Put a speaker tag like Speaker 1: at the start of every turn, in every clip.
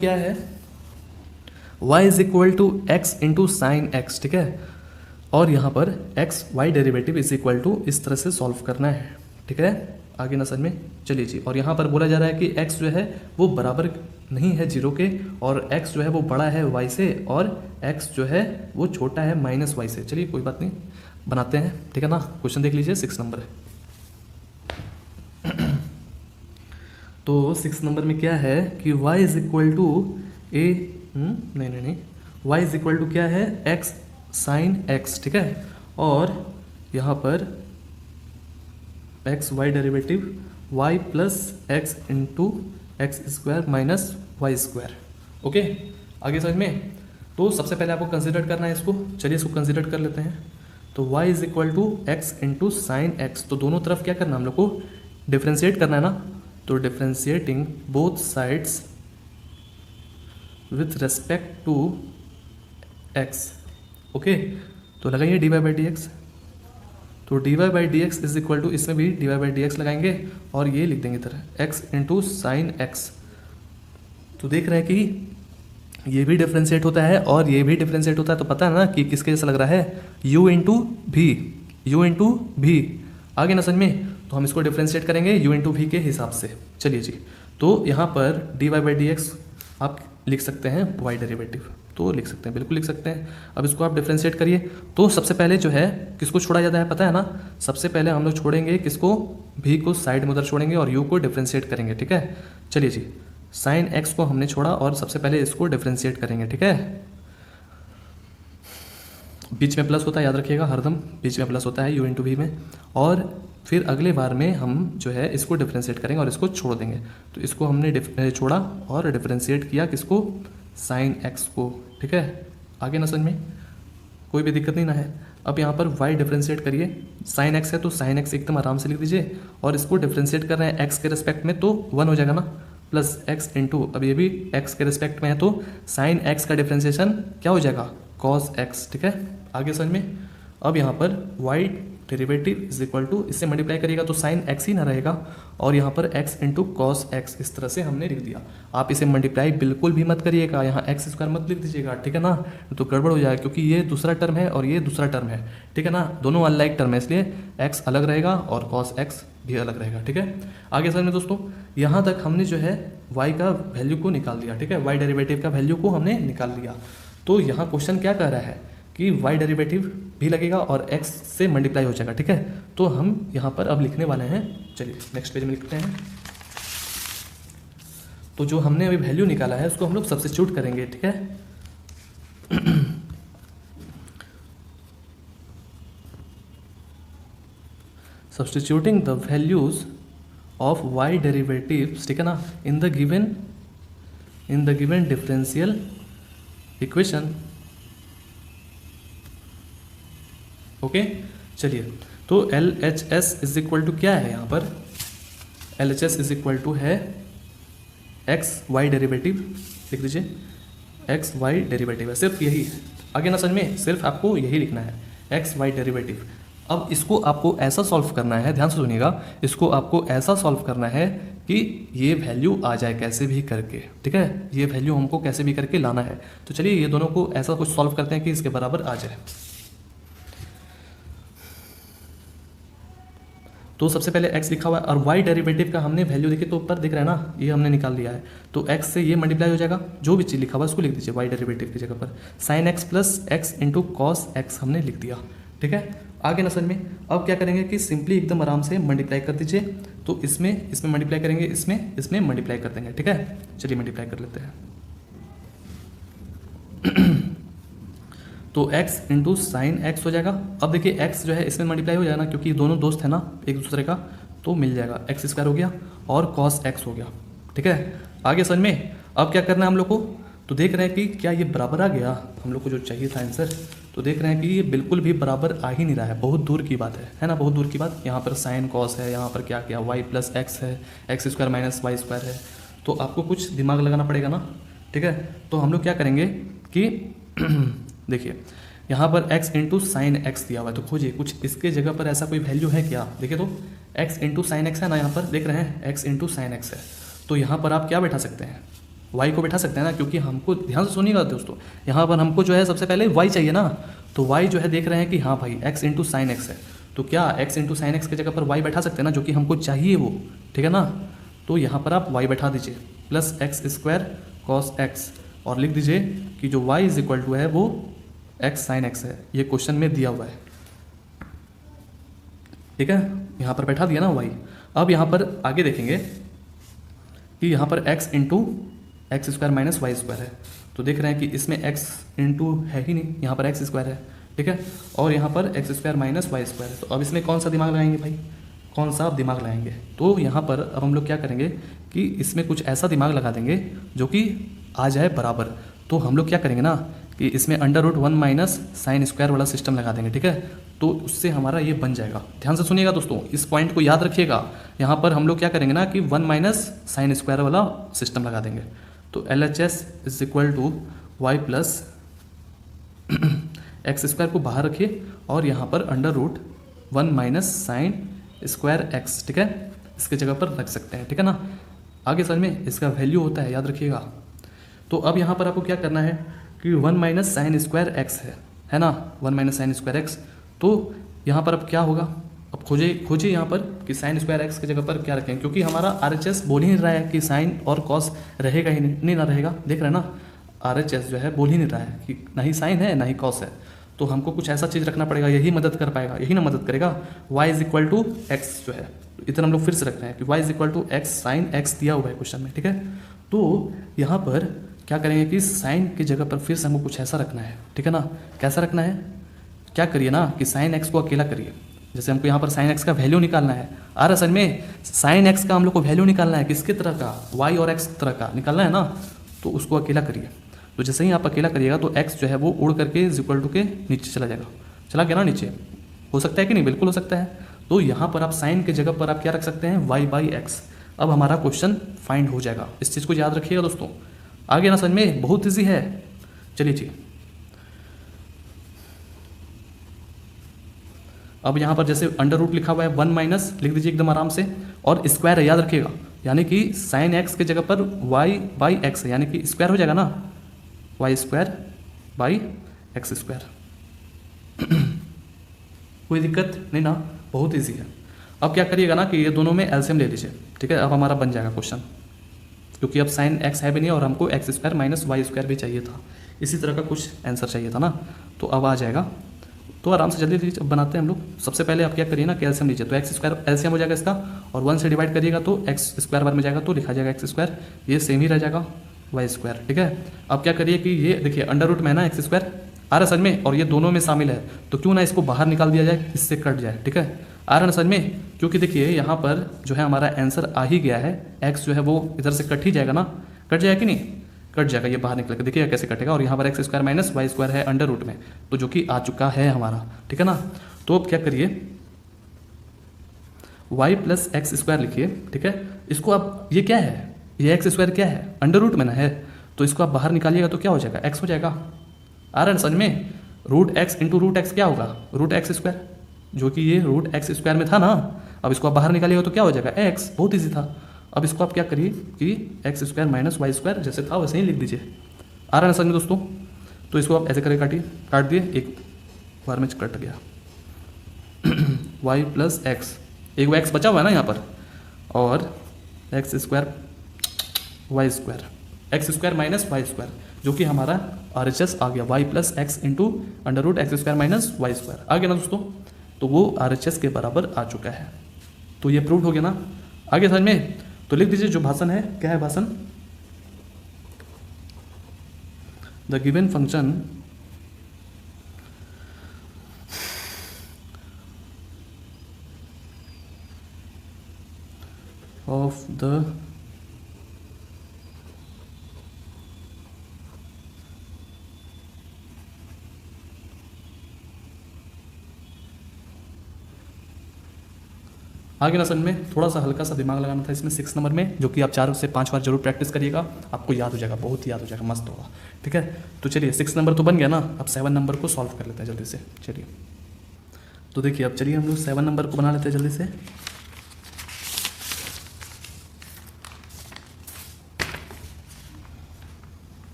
Speaker 1: क्या है y is equal to x into sine x, ठीक है। और यहाँ पर x y derivative is equal to इस तरह से सॉल्व करना है, ठीक है। आगे ना समझ में चलिए जी। और यहाँ पर बोला जा रहा है कि x जो है वो बराबर नहीं है जीरो के, और x जो है वो बड़ा है y से, और x जो है वो छोटा है माइनस वाई से। चलिए कोई बात नहीं, बनाते हैं, ठीक है ना। क्वेश्चन देख लीजिए, 6 नंबर है। तो 6 नंबर में क्या है कि y इज इक्वल टू नहीं, y इज इक्वल टू क्या है x साइन x, ठीक है। और यहाँ पर x y derivative y plus x into x square minus y square. Okay, आगे समझ में। तो सबसे पहले आपको कंसिडर करना है इसको, चलिए इसको कंसिडर कर लेते हैं। तो y is equal to x into sine x, तो दोनों तरफ क्या करना है हम लोग को, डिफ्रेंशिएट करना है ना। तो differentiating both sides with respect to x, okay. तो लगाइए dy बाई डी एक्स। तो dy by D x is equal to, इसमें भी dy बाई डी एक्स लगाएंगे और ये लिख देंगे इधर x इंटू साइन एक्स। तो देख रहे हैं कि ये भी डिफ्रेंशिएट होता है और ये भी डिफ्रेंशिएट होता है, तो पता है ना कि किसके जैसा लग रहा है, u इंटू भी। आगे ना समझ में। तो हम इसको डिफ्रेंशिएट करेंगे u इंटू भी के हिसाब से। चलिए जी। तो यहाँ पर dy बाई डी एक्स आप लिख सकते हैं y डेरिवेटिव, तो लिख सकते हैं, बिल्कुल लिख सकते हैं। अब इसको आप डिफ्रेंशिएट करिए। तो सबसे पहले जो है किसको छोड़ा जाता है पता है ना, सबसे पहले हम लोग छोड़ेंगे किसको, v को साइड में उधर छोड़ेंगे और u को डिफ्रेंशिएट करेंगे, ठीक है। चलिए जी, साइन x को हमने छोड़ा और सबसे पहले इसको डिफ्रेंशिएट करेंगे, ठीक है। बीच में प्लस होता है, याद रखिएगा, हरदम बीच में प्लस होता है u इंटू वी में। और फिर अगले बार में हम जो है इसको डिफ्रेंशिएट करेंगे और इसको छोड़ देंगे। तो इसको हमने छोड़ा और डिफ्रेंशिएट किया किसको, साइन x को, ठीक है। आगे ना समझ में, कोई भी दिक्कत नहीं ना है। अब यहाँ पर y डिफ्रेंशिएट करिए, साइन x है तो साइन x एकदम आराम से लिख दीजिए, और इसको डिफ्रेंशिएट कर रहे हैं x के रिस्पेक्ट में, तो 1 हो जाएगा ना, प्लस x इंटू, अब ये भी x के रिस्पेक्ट में है तो साइन x का डिफ्रेंशिएशन क्या हो जाएगा, कॉस x, ठीक है। आगे समझ में। अब यहाँ पर y derivative is equal to, इससे मल्टीप्लाई करिएगा तो साइन x ही ना रहेगा, और यहाँ पर x इंटू कॉस x, इस तरह से हमने लिख दिया। आप इसे मल्टीप्लाई बिल्कुल भी मत करिएगा, यहाँ एक्स स्क्वायर मत लिख दीजिएगा, ठीक है ना, तो गड़बड़ हो जाएगा, क्योंकि ये दूसरा टर्म है और ये दूसरा टर्म है, ठीक है ना। दोनों अनलाइक टर्म है, इसलिए x अलग रहेगा और कॉस x भी अलग रहेगा, ठीक है। आगे समझ में दोस्तों, यहाँ तक हमने जो है y का वैल्यू को निकाल दिया, ठीक है, y डेरिवेटिव का वैल्यू को हमने निकाल दिया। तो यहाँ क्वेश्चन क्या कह रहा है कि y डेरिवेटिव भी लगेगा और x से मल्टीप्लाई हो जाएगा, ठीक है। तो हम यहाँ पर अब लिखने वाले हैं, चलिए नेक्स्ट पेज में लिखते हैं। तो जो हमने अभी वैल्यू निकाला है उसको हम लोग सब्स्टिट्यूट करेंगे, ठीक है। Substituting the values of y derivatives, ठीक है ना, इन the given differential equation, okay. चलिए, तो LHS इज इक्वल टू क्या है, यहाँ पर LHS इज इक्वल टू है एक्स वाई डेरिवेटिव, लिख दीजिए, एक्स वाई डेरिवेटिव है, सिर्फ यही है। आगे ना समझ में, सिर्फ आपको यही लिखना है, एक्स वाई डेरिवेटिव। अब इसको आपको ऐसा सॉल्व करना है, ध्यान से सुनिएगा, इसको आपको ऐसा सॉल्व करना है कि ये वैल्यू आ जाए कैसे भी करके, ठीक है। ये वैल्यू हमको कैसे भी करके लाना है। तो चलिए ये दोनों को ऐसा कुछ सॉल्व करते हैं कि इसके बराबर आ जाए। तो सबसे पहले x लिखा हुआ है और y डेरिवेटिव का हमने वैल्यू देखी, तो ऊपर दिख रहा है ना, ये हमने निकाल लिया है। तो x से ये मल्टीप्लाई हो जाएगा, जो भी चीज़ लिखा हुआ है उसको लिख दीजिए y डेरिवेटिव की जगह पर, sine x plus x into cos x हमने लिख दिया, ठीक है। आगे ना समझ में। अब क्या करेंगे कि सिंपली एकदम आराम से मल्टीप्लाई कर दीजिए। तो इसमें मल्टीप्लाई करेंगे, इसमें मल्टीप्लाई कर देंगे, ठीक है। चलिए मल्टीप्लाई कर लेते हैं। तो x इंटू साइन एक्स हो जाएगा। अब देखिए x जो है इसमें मल्टीप्लाई हो जाएगा ना, क्योंकि दोनों दोस्त है ना एक दूसरे का, तो मिल जाएगा, एक्स स्क्वायर हो गया और कॉस x हो गया, ठीक है। आगे समझ में। अब क्या करना है हम लोग को, तो देख रहे हैं कि क्या ये बराबर आ गया हम लोग को जो चाहिए था आंसर। तो देख रहे हैं कि ये बिल्कुल भी बराबर आ ही नहीं रहा है, बहुत दूर की बात है ना, बहुत दूर की बात। यहाँ पर साइन कॉस है, यहाँ पर क्या क्या y प्लस एक्स है, x square minus y square है। तो आपको कुछ दिमाग लगाना पड़ेगा ना, ठीक है। तो हम लोग क्या करेंगे कि देखिए यहाँ पर x इंटू साइन एक्स दिया हुआ है, तो खोजिए कुछ इसके जगह पर ऐसा कोई वैल्यू है क्या। देखिए तो x इंटू साइन एक्स है ना, यहाँ पर देख रहे हैं x इंटू साइन एक्स है, तो यहाँ पर आप क्या बैठा सकते हैं, y को बैठा सकते हैं ना, क्योंकि हमको ध्यान से सुनिएगा दोस्तों, यहाँ पर हमको जो है सबसे पहले y चाहिए ना, तो y जो है देख रहे हैं कि हाँ भाई x इंटू साइन एक्स है, तो क्या x इंटू साइन एक्स की जगह पर y बैठा सकते हैं ना, जो कि हमको चाहिए वो, ठीक है ना। तो यहाँ पर आप y बैठा दीजिए plus x square cos x, और लिख दीजिए कि जो y इज इक्वल टू है वो x साइन एक्स है, ये क्वेश्चन में दिया हुआ है, ठीक है। यहाँ पर बैठा दिया ना y। अब यहाँ पर आगे देखेंगे कि यहाँ पर x into x square minus y square है, तो देख रहे हैं कि इसमें x इंटू है ही नहीं, यहाँ पर x स्क्वायर है, ठीक है, और यहाँ पर x square minus y square है। तो अब इसमें कौन सा दिमाग लगाएंगे भाई, कौन सा आप दिमाग लगाएंगे, तो यहाँ पर अब हम लोग क्या करेंगे कि इसमें कुछ ऐसा दिमाग लगा देंगे जो कि आ जाए बराबर। तो हम लोग क्या करेंगे ना कि इसमें under root 1 minus sine square वाला सिस्टम लगा देंगे, ठीक है, तो उससे हमारा ये बन जाएगा। ध्यान से सुनिएगा दोस्तों, इस पॉइंट को याद रखिएगा। यहाँ पर हम लोग क्या करेंगे ना कि 1 माइनस साइन स्क्वायर वाला सिस्टम लगा देंगे, तो LHS is equal to y plus x square को बाहर रखिए और यहाँ पर under root 1 minus sine square x, ठीक है, इसके जगह पर रख सकते हैं, ठीक है ना। आगे सर में इसका वैल्यू होता है, याद रखिएगा। तो अब यहाँ पर आपको क्या करना है कि 1 माइनस साइन स्क्वायर एक्स है ना, 1 माइनस साइन स्क्वायर एक्स, तो यहाँ पर अब क्या होगा, अब खोजिए यहाँ पर कि साइन स्क्वायर एक्स की जगह पर क्या रखें, क्योंकि हमारा RHS बोल ही नहीं रहा है कि साइन और कॉस रहेगा ही नहीं ना रहेगा, देख रहे हैं ना, RHS जो है बोल ही नहीं रहा है कि ना ही साइन है ना ही कॉस है, तो हमको कुछ ऐसा चीज़ रखना पड़ेगा, यही मदद कर पाएगा, यही ना मदद करेगा। y is equal to x जो है, इतना हम लोग फिर से रख रहे हैं कि y is equal to x sine x दिया हुआ है क्वेश्चन में, ठीक है। तो यहाँ पर क्या करेंगे कि साइन की जगह पर फिर से हमको कुछ ऐसा रखना है, ठीक है ना। कैसा रखना है, क्या करिए ना कि साइन एक्स को अकेला करिए, जैसे हमको यहाँ पर साइन एक्स का वैल्यू निकालना है, और असल में साइन एक्स का हम लोग को वैल्यू निकालना है, किसके तरह का, y और x तरह का निकालना है ना, तो उसको अकेला करिए। तो जैसे ही आप अकेला करिएगा तो x जो है वो उड़ करके इज इक्वल टू के नीचे चला जाएगा, चला गया ना नीचे, हो सकता है कि नहीं, बिल्कुल हो सकता है। तो यहाँ पर आप साइन के जगह पर आप क्या रख सकते हैं, y बाई एक्स। अब हमारा क्वेश्चन फाइंड हो जाएगा, इस चीज़ को याद रखिएगा दोस्तों। आगे ना समझ में, बहुत ईजी है। चलिए जी, अब यहाँ पर जैसे अंडर रूट लिखा हुआ है 1 माइनस लिख दीजिए एकदम आराम से, और स्क्वायर है, याद रखिएगा, यानी कि साइन एक्स की जगह पर y बाई एक्स है, यानी कि स्क्वायर हो जाएगा ना, y square by x square. कोई दिक्कत नहीं ना, बहुत ईजी है। अब क्या करिएगा ना कि ये दोनों में एलसीएम ले लीजिए, ठीक है, अब हमारा बन जाएगा क्वेश्चन, क्योंकि अब साइन एक्स है भी नहीं और हमको x square minus y square भी चाहिए था, इसी तरह का कुछ आंसर चाहिए था ना, तो अब आ जाएगा। तो आराम से जल्दी बनाते हैं हम लोग। सबसे पहले आप क्या करिए ना कि एलसीएम लीजिए, तो एक्स स्क्वायर एलसीएम हो जाएगा इसका, और 1 से डिवाइड करिएगा तो एक्स स्क्वायर बार में जाएगा, तो लिखा जाएगा एक्स स्क्वायर, ये सेम ही रह जाएगा वाई स्क्वायर, ठीक है। अब क्या करिए कि ये देखिए अंडर रूट में है ना एक्स स्क्वायर आ रहा सच में, और ये दोनों में शामिल है, तो क्यों ना इसको बाहर निकाल दिया जाए, इससे कट जाए, ठीक है, आ रहा ना सच में, क्योंकि देखिए यहाँ पर जो है हमारा आंसर आ ही गया है, एक्स जो है वो इधर से कट ही जाएगा ना, कट जाएगा कि नहीं, कट जाएगा, ये बाहर निकलेगा, देखिएगा कैसे कटेगा, और यहाँ पर x square minus y square है अंडर रूट में, तो जो कि आ चुका है हमारा, ठीक है ना। तो अब क्या करिए, वाई प्लस एक्स स्क्वायर लिखिए, ठीक है, इसको आप, ये क्या है, ये एक्स स्क्वायर क्या है, अंडर रूट में ना है, तो इसको आप बाहर निकालिएगा तो क्या हो जाएगा, एक्स हो जाएगा। आ रहा है समझ में, root x into root x क्या होगा, रूट एक्स स्क्वायर, जो कि ये रूट एक्स स्क्वायर में था ना, अब इसको आप बाहर निकालिएगा तो क्या हो जाएगा, एक्स, बहुत ईजी था। अब इसको आप क्या करिए कि x square minus y square जैसे था वैसे ही लिख दीजिए। आ रहा है समझ में दोस्तों, तो इसको आप ऐसे करके काटिए, काट दिए, एक बार में कट गया, वाई प्लस एक्स, एक वो एक्स बचा हुआ है ना यहाँ पर, और x square y square, x square minus y square, जो कि हमारा RHS आ गया, y plus x into under root x square minus y square आ गया ना दोस्तों, तो वो RHS के बराबर आ चुका है, तो ये प्रूव हो गया ना। आगे समझ में, तो लिख दीजिए जो भाषण है, क्या है भाषण, the given function of the आगे ना समझ में, थोड़ा सा हल्का सा दिमाग लगाना था इसमें 6 नंबर में, जो कि आप 4 से 5 बार जरूर प्रैक्टिस करिएगा, आपको याद हो जाएगा, बहुत ही याद हो जाएगा, मस्त होगा, ठीक है। तो चलिए 6 नंबर तो बन गया ना, अब 7 नंबर को सॉल्व कर लेते हैं जल्दी से। चलिए, तो देखिए अब चलिए हम लोग 7 नंबर को बना लेते हैं जल्दी से।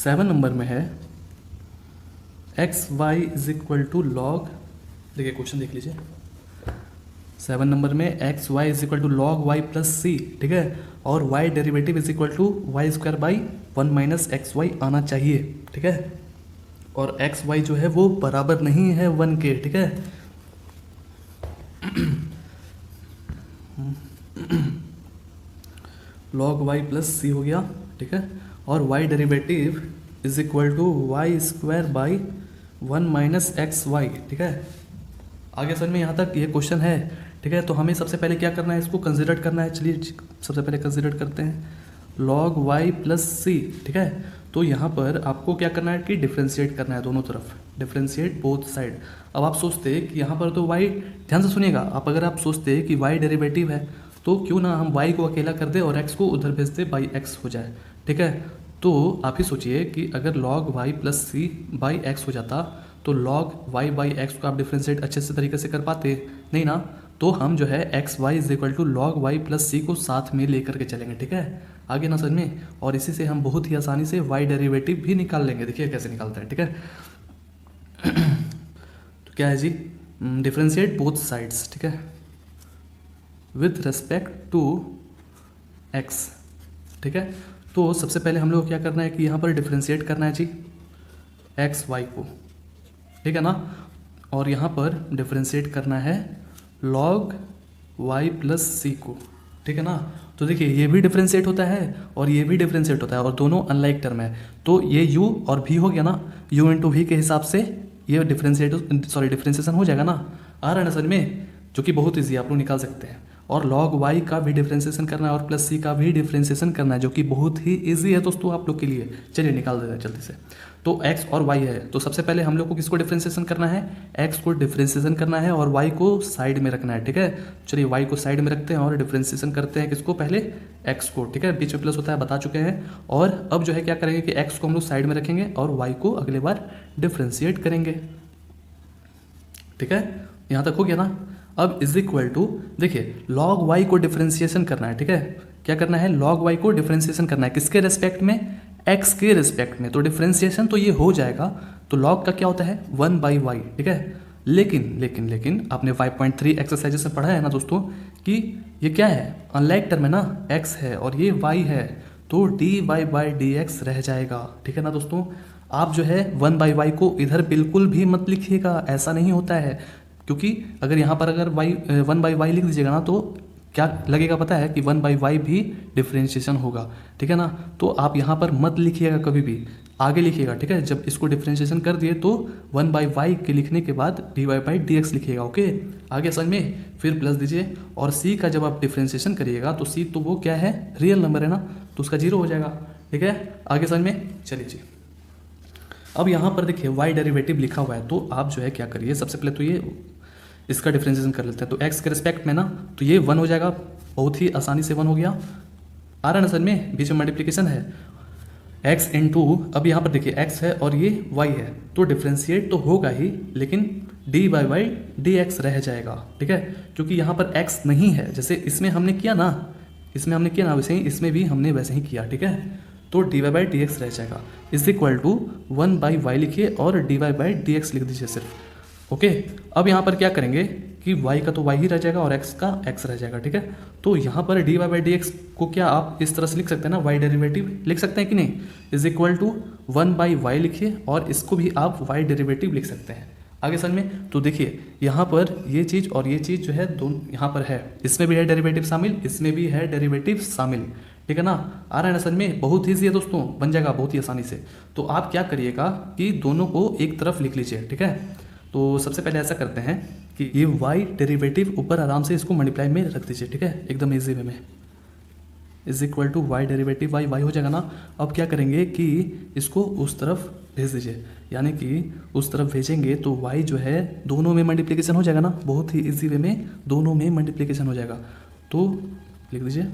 Speaker 1: 7 नंबर में है x y is equal to log, देखिए क्वेश्चन देख लीजिए, 7 नंबर में x y is equal to log y plus c, ठीक है, और y derivative is equal to y square by 1 minus x y आना चाहिए, ठीक है, और एक्स वाई जो है वो बराबर नहीं है 1 के, ठीक है। लॉग वाई प्लस सी हो गया, ठीक है, और y derivative is equal to y square by 1 minus x y, ठीक है। आगे सर में यहाँ तक ये क्वेश्चन है, ठीक है, तो हमें सबसे पहले क्या करना है, इसको कंसिडर करना है। चलिए सबसे पहले कंसिडर करते हैं लॉग वाई प्लस सी, ठीक है। तो यहाँ पर आपको क्या करना है कि डिफ्रेंशिएट करना है दोनों तरफ, डिफ्रेंशिएट बोथ साइड। अब आप सोचते कि यहाँ पर तो वाई, ध्यान से सुनिएगा आप, अगर आप सोचते कि वाई डेरिवेटिव है तो क्यों ना हम वाई को अकेला कर दे और एक्स को उधर भेज दे, बाई एक्स हो जाए, ठीक है। तो आप ही सोचिए कि अगर log y plus c by x हो जाता तो लॉग वाई बाई एक्स को आप डिफ्रेंशिएट अच्छे से तरीके से कर पाते, नहीं ना। तो हम जो है x y is equal to log y plus c को साथ में लेकर के चलेंगे, ठीक है, आगे ना समझ में। और इसी से हम बहुत ही आसानी से वाई डेरिवेटिव भी निकाल लेंगे, देखिए कैसे निकालते हैं, ठीक है। तो क्या है जी, डिफ्रेंशिएट बोथ साइड्स, ठीक है, विथ रिस्पेक्ट टू एक्स, ठीक है। तो सबसे पहले हम लोग को क्या करना है कि यहाँ पर डिफ्रेंशिएट करना है जी एक्स वाई को, ठीक है ना, और यहाँ पर डिफ्रेंशिएट करना है लॉग वाई प्लस सी को, ठीक है ना। तो देखिए ये भी डिफ्रेंशिएट होता है और ये भी डिफ्रेंशिएट होता है और दोनों अनलाइक टर्म है, तो ये u और v हो गया ना, u इंटू वी के हिसाब से ये डिफ्रेंशिएशन हो जाएगा ना, आ रहा है ना समझ में, जो कि बहुत ईजी आप लोग निकाल सकते हैं। और लॉग वाई का भी डिफ्रेंशिएशन करना है और प्लस सी का भी डिफ्रेंशिएशन करना है, जो कि बहुत ही ईजी है दोस्तों आप लोग के लिए। चलिए निकाल देते हैं जल्दी से। तो x और y है, तो सबसे पहले हम लोग को किसको डिफ्रेंशिएशन करना है, x को डिफ्रेंशिएशन करना है और y को साइड में रखना है, ठीक है। चलिए y को साइड में रखते हैं और डिफ्रेंशिएशन करते हैं किसको, पहले x को, ठीक है, बीच में प्लस होता है बता चुके हैं। और अब जो है क्या करेंगे कि x को हम लोग साइड में रखेंगे और y को अगले बार डिफ्रेंशिएट करेंगे, ठीक है, यहाँ तक हो गया ना। अब इज इक्वल टू, देखिए लॉग वाई को डिफ्रेंशिएशन करना है, ठीक है, क्या करना है, लॉग वाई को डिफ्रेंशिएशन करना है किसके रेस्पेक्ट में, एक्स के रिस्पेक्ट में। तो डिफ्रेंशिएशन तो ये हो जाएगा, तो लॉग का क्या होता है 1 बाई वाई, ठीक है। लेकिन आपने 5.3 एक्सरसाइजेस में पढ़ा है ना दोस्तों कि ये क्या है, अनलाइक टर्म है ना, x है और ये y है, तो dy बाई डी एक्स रह जाएगा, ठीक है ना दोस्तों। आप जो है 1 बाई वाई को इधर बिल्कुल भी मत लिखिएगा, ऐसा नहीं होता है, क्योंकि अगर यहाँ पर अगर y 1 बाई वाई लिख दीजिएगा ना तो क्या लगेगा पता है कि 1 बाई वाई भी डिफ्रेंशिएशन होगा, ठीक है ना। तो आप यहाँ पर मत लिखिएगा, कभी भी आगे लिखिएगा, ठीक है। जब इसको डिफ्रेंशिएशन कर दिए तो 1 बाई वाई के लिखने के बाद dy बाई डी एक्स लिखिएगा, ओके, आगे समझ में। फिर प्लस दीजिए और c का जब आप डिफ्रेंशिएशन करिएगा तो c तो वो क्या है, रियल नंबर है ना, तो उसका 0 हो जाएगा, ठीक है, आगे समझ में। चलिए जी, अब यहाँ पर देखिए y डेरिवेटिव लिखा हुआ है, तो आप जो है क्या करिए, सबसे पहले तो ये इसका डिफ्रेंशिएशन कर लेते हैं। तो x के रिस्पेक्ट में ना तो ये 1 हो जाएगा, बहुत ही आसानी से 1 हो गया, आ रहा है ना सर में, बीच में मल्टीप्लिकेशन है x इंटू, अब यहाँ पर देखिए x है और ये y है, तो डिफ्रेंशिएट तो होगा ही, लेकिन dy बाई डी एक्स रह जाएगा, ठीक है, क्योंकि यहाँ पर x नहीं है, जैसे इसमें हमने किया ना, वैसे ही इसमें भी हमने वैसे ही किया, ठीक है। तो dy बाई डी एक्स रह जाएगा, is equal to 1 by y लिखिए और dy बाई डी एक्स लिख दीजिए सिर्फ, ओके। अब यहाँ पर क्या करेंगे कि y का तो y ही रह जाएगा और x का x रह जाएगा, ठीक है। तो यहाँ पर dy बाई डी एक्स को क्या आप इस तरह से लिख सकते हैं ना, y डेरिवेटिव लिख सकते हैं कि नहीं, is equal to 1 by y लिखिए और इसको भी आप y डेरिवेटिव लिख सकते हैं, आगे समझ में। तो देखिए यहाँ पर ये चीज़ और ये चीज़ जो है दोनों यहाँ पर है, इसमें भी है डेरिवेटिव शामिल, इसमें भी है डेरिवेटिव शामिल, ठीक है ना, आ रहा है ना समझ में। बहुत ईजी है दोस्तों, बन जाएगा बहुत ही आसानी से। तो आप क्या करिएगा कि दोनों को एक तरफ लिख लीजिए, ठीक है। तो सबसे पहले ऐसा करते हैं कि ये y डेरिवेटिव ऊपर आराम से इसको मल्टीप्लाई में रख दीजिए, ठीक है, एकदम इजी वे में, is equal to y derivative y हो जाएगा ना। अब क्या करेंगे कि इसको उस तरफ भेज दीजिए, यानी कि उस तरफ भेजेंगे तो y जो है दोनों में मल्टीप्लिकेशन हो जाएगा ना, बहुत ही इजी वे में दोनों में मल्टीप्लिकेशन हो जाएगा। तो लिख दीजिए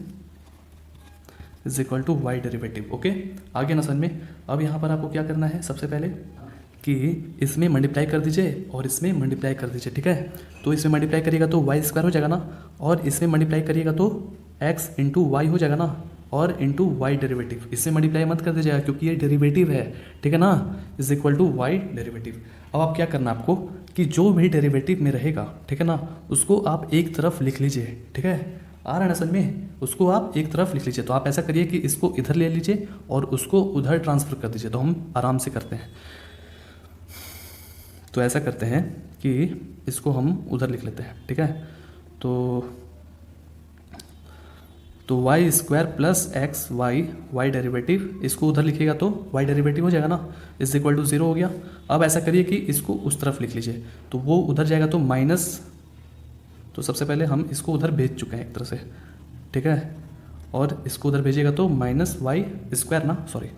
Speaker 1: is equal to y derivative, okay, आगे ना समझ में। अब यहाँ पर आपको क्या करना है, सबसे पहले कि इसमें मल्टीप्लाई कर दीजिए और इसमें मल्टीप्लाई कर दीजिए, ठीक है। तो इसमें मल्टीप्लाई करिएगा तो वाई स्क्वायर हो जाएगा ना, और इसमें मल्टीप्लाई करिएगा तो x इंटू वाई हो जाएगा ना, और इंटू वाई डेरिवेटिव, इससे मल्टीप्लाई मत कर दीजिएगा क्योंकि ये डेरिवेटिव है, ठीक है ना, is equal to y derivative. अब आप क्या करना आपको कि जो भी डेरिवेटिव में रहेगा, ठीक है ना, उसको आप एक तरफ लिख लीजिए, ठीक है, आ रहा है ना समझ में, उसको आप एक तरफ लिख लीजिए। तो आप ऐसा करिए कि इसको इधर ले लीजिए और उसको उधर ट्रांसफ़र कर दीजिए, तो हम आराम से करते हैं। तो ऐसा करते हैं कि इसको हम उधर लिख लेते हैं, ठीक है, तो y square plus x y derivative, इसको उधर लिखिएगा तो वाई डेरिवेटिव हो जाएगा ना, इज इक्वल टू 0 हो गया। अब ऐसा करिए कि इसको उस तरफ लिख लीजिए, तो वो उधर जाएगा तो माइनस, तो सबसे पहले हम इसको उधर भेज चुके हैं एक तरह से, ठीक है, और इसको उधर भेजिएगा तो माइनस वाई स्क्वायर ना, सॉरी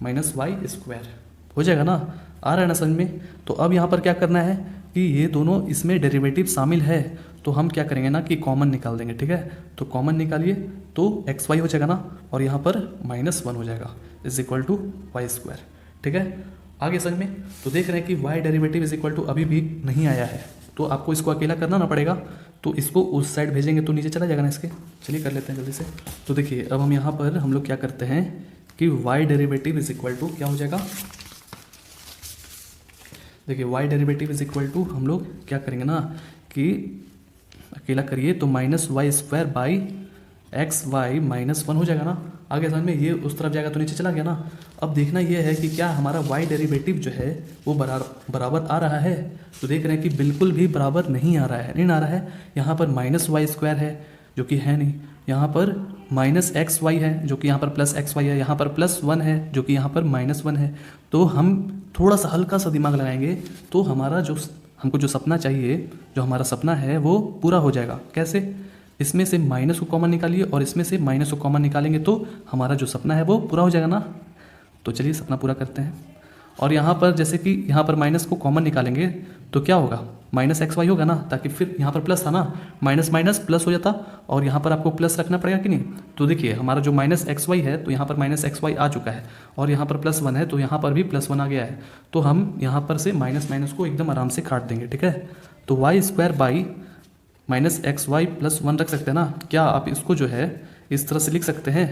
Speaker 1: माइनस वाई स्क्वायर हो जाएगा ना, आ रहा है ना समझ में। तो अब यहाँ पर क्या करना है कि ये दोनों इसमें डेरिवेटिव शामिल है, तो हम क्या करेंगे ना कि कॉमन निकाल देंगे, ठीक है, तो कॉमन निकालिए तो एक्स वाई हो जाएगा ना, और यहाँ पर -1 हो जाएगा, is equal to y square, ठीक है, आगे समझ में। तो देख रहे हैं कि y derivative is equal to अभी भी नहीं आया है, तो आपको इसको अकेला करना ना पड़ेगा, तो इसको उस साइड भेजेंगे तो नीचे चला जाएगा ना इसके। चलिए कर लेते हैं जल्दी से। तो देखिए अब हम यहाँ पर हम लोग क्या करते हैं कि y derivative is equal to क्या हो जाएगा, देखिए y derivative is equal to हम लोग क्या करेंगे ना कि अकेला करिए तो minus y square by x y -1 हो जाएगा ना, आगे समझ में, ये उस तरफ जाएगा तो नीचे चला गया ना। अब देखना ये है कि क्या हमारा वाई डेरिवेटिव जो है वो बराबर आ रहा है, तो देख रहे हैं कि बिल्कुल भी बराबर नहीं आ रहा है, नहीं आ रहा है। यहाँ पर माइनस वाई स्क्वायर है जो कि है नहीं, यहाँ पर माइनस एक्स वाई है जो कि यहाँ पर प्लस एक्स वाई है, यहाँ पर +1 है जो कि यहाँ पर -1 है। तो हम थोड़ा सा हल्का सा दिमाग लगाएंगे तो हमारा जो हमको जो सपना चाहिए, जो हमारा सपना है वो पूरा हो जाएगा। कैसे, इसमें से माइनस को कॉमन निकालिए और इसमें से माइनस को कॉमन निकालेंगे तो हमारा जो सपना है वो पूरा हो जाएगा ना। तो चलिए सपना पूरा करते हैं। और यहाँ पर जैसे कि यहाँ पर माइनस को कॉमन निकालेंगे तो क्या होगा, माइनस एक्स वाई होगा ना, ताकि फिर यहाँ पर प्लस था ना, माइनस माइनस प्लस हो जाता, और यहाँ पर आपको प्लस रखना पड़ेगा कि नहीं। तो देखिए हमारा जो माइनस एक्स वाई है तो यहाँ पर माइनस एक्स वाई आ चुका है, और यहाँ पर +1 है तो यहाँ पर भी +1 आ गया है। तो हम यहाँ पर से माइनस माइनस को एकदम आराम से काट देंगे, ठीक है। तो y square by minus x y +1 रख सकते हैं ना, क्या आप इसको जो है इस तरह से लिख सकते हैं,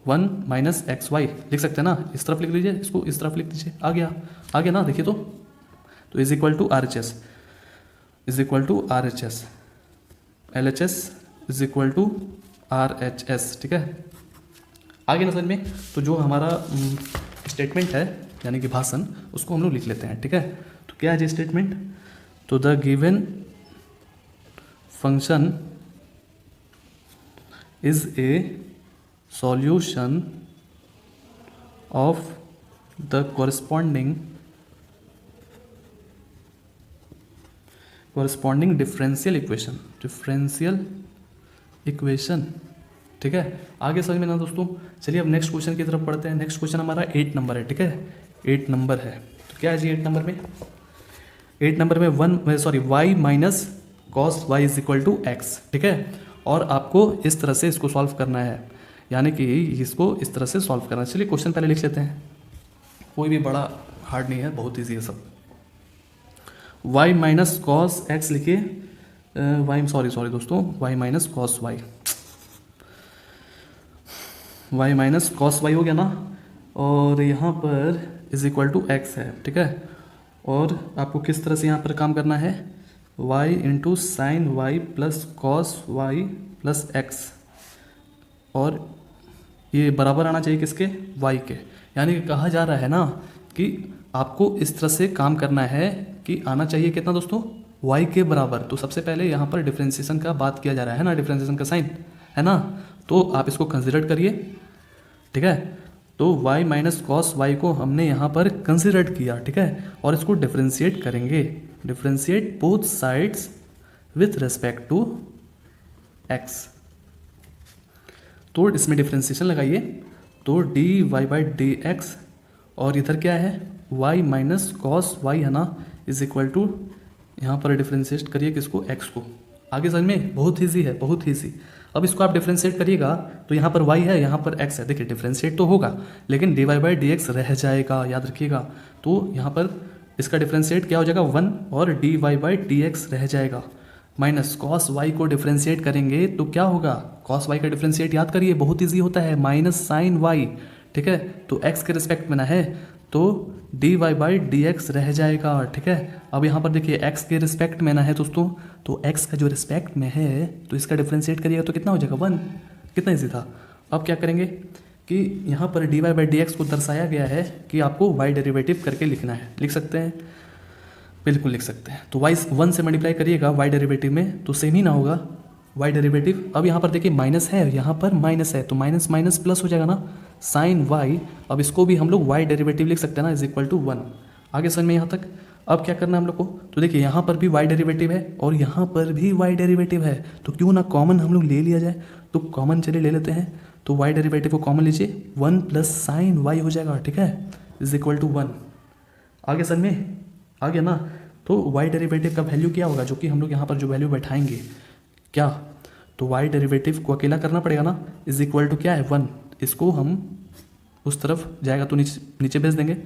Speaker 1: 1 माइनस एक्स वाई लिख सकते हैं ना, इस तरफ लिख लीजिए, इसको इस तरफ लिख दीजिए, आ गया ना, देखिए तो is equal to R H S, is equal to R H S, L H S is equal to R H S, ठीक है, आगे ना समझ में। तो जो हमारा स्टेटमेंट है यानी कि भाषण, उसको हम लोग लिख लेते हैं, ठीक है। तो क्या है जी स्टेटमेंट, तो the given function is a solution of the corresponding differential equation, ठीक है, आगे समझ में ना दोस्तों। चलिए अब नेक्स्ट क्वेश्चन की तरफ पढ़ते हैं। नेक्स्ट क्वेश्चन हमारा 8 नंबर है, ठीक है, 8 नंबर है। तो क्या है जी 8 नंबर में, 8 नंबर में y minus cos y is equal to x, ठीक है, और आपको इस तरह से इसको सॉल्व करना है, यानी कि इसको इस तरह से सॉल्व करना है। चलिए क्वेश्चन पहले लिख लेते हैं, कोई भी बड़ा हार्ड नहीं है, बहुत इजी है सब। y माइनस कॉस एक्स लिखिए, सॉरी दोस्तों, y minus cos y, y minus cos y हो गया ना, और यहाँ पर इज इक्वल टू एक्स है, ठीक है। और आपको किस तरह से यहाँ पर काम करना है, y into sine y plus cos y plus x, और ये बराबर आना चाहिए किसके, y के, यानी कि कहा जा रहा है ना कि आपको इस तरह से काम करना है कि आना चाहिए कितना दोस्तों, y के बराबर। तो सबसे पहले यहाँ पर डिफ्रेंशिएशन का बात किया जा रहा है ना, डिफ्रेंशिएशन का साइन है ना, तो आप इसको कंसिडर करिए, ठीक है। तो y माइनस कॉस वाई को हमने यहाँ पर कंसिडर किया, ठीक है, और इसको डिफ्रेंशिएट करेंगे, differentiate both sides with respect to x। तो इसमें डिफ्रेंशिएशन लगाइए, तो dy बाई डी एक्स, और इधर क्या है y माइनस कॉस वाई है ना, इज इक्वल टू, यहाँ पर डिफ्रेंशिएट करिए किसको, x को। आगे समझ में, बहुत ईजी है, बहुत ईजी। अब इसको आप डिफ्रेंशिएट करिएगा तो यहाँ पर y है, यहाँ पर x है, देखिए डिफ्रेंशिएट तो होगा लेकिन dy बाई डी एक्स रह जाएगा, याद रखिएगा। तो यहाँ पर इसका डिफ्रेंशिएट क्या हो जाएगा, 1, और dy बाई डी एक्स रह जाएगा, माइनस कॉस वाई को डिफ्रेंशिएट करेंगे तो क्या होगा, कॉस वाई का डिफ्रेंशिएट याद करिए बहुत ईजी होता है, माइनस साइन वाई, ठीक है। तो एक्स के रिस्पेक्ट में ना है तो D Y by D x रह जाएगा, ठीक है। अब यहाँ पर देखिए एक्स के रिस्पेक्ट में ना है दोस्तों, तो एक्स का जो रिस्पेक्ट में है तो इसका डिफ्रेंशिएट करिएगा तो कितना हो जाएगा 1, कितना ईजी था। अब क्या करेंगे कि यहाँ पर D Y by D x को दर्शाया गया है कि आपको वाई डेरिवेटिव करके लिखना है, लिख सकते हैं, बिल्कुल लिख सकते हैं। तो वाई 1 से मल्टीप्लाई करिएगा वाई डेरिवेटिव में तो सेम ही ना होगा वाई डेरिवेटिव। अब यहाँ पर देखिए माइनस है, यहाँ पर माइनस है तो माइनस माइनस प्लस हो जाएगा ना साइन वाई। अब इसको भी हम लोग वाई डेरिवेटिव लिख सकते हैं ना, इज इक्वल टू 1। आगे समझ में यहाँ तक। अब क्या करना है हम लोग को, तो देखिए यहाँ पर भी वाई डेरिवेटिव है और यहाँ पर भी वाई डेरिवेटिव है, तो क्यों ना कॉमन हम लोग ले लिया जाए। तो कॉमन चलिए ले लेते हैं, तो वाई डेरिवेटिव को कॉमन लीजिए, 1 प्लस साइन वाई हो जाएगा, ठीक है, इज इक्वल टू 1। आगे समझ में आ गया ना। तो वाई डेरिवेटिव का वैल्यू क्या होगा, जो कि हम लोग यहाँ पर जो वैल्यू बैठाएंगे क्या, तो वाई डेरिवेटिव को अकेला करना पड़ेगा ना, इज इक्वल टू क्या है 1। इसको हम उस तरफ जाएगा तो नीचे भेज देंगे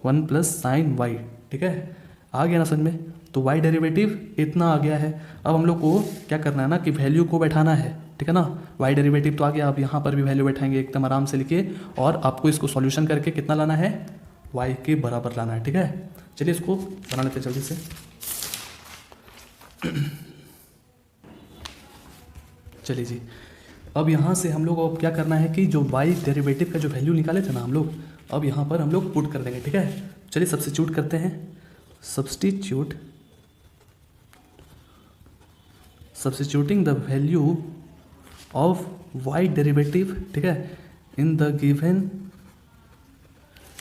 Speaker 1: 1 प्लस साइन वाई, ठीक है। आ गया ना समझ में। तो वाई डेरिवेटिव इतना आ गया है। अब हम लोग को क्या करना है ना कि वैल्यू को बैठाना है, ठीक है ना। वाई डेरिवेटिव तो आ गया, अब यहाँ पर भी वैल्यू बैठाएंगे एकदम आराम से लिखिए, और आपको इसको सॉल्यूशन करके कितना लाना है, वाई के बराबर लाना है, ठीक है। चलिए इसको बना लेते हैं जल्दी से। चलिए जी, अब यहाँ से हम लोग अब क्या करना है कि जो वाई डेरिवेटिव का जो वैल्यू निकाले थे ना हम लोग, अब यहाँ पर हम लोग पुट कर देंगे, ठीक है। चलिए सब्स्टिट्यूट करते हैं, substituting the value of y derivative, ठीक है, in the given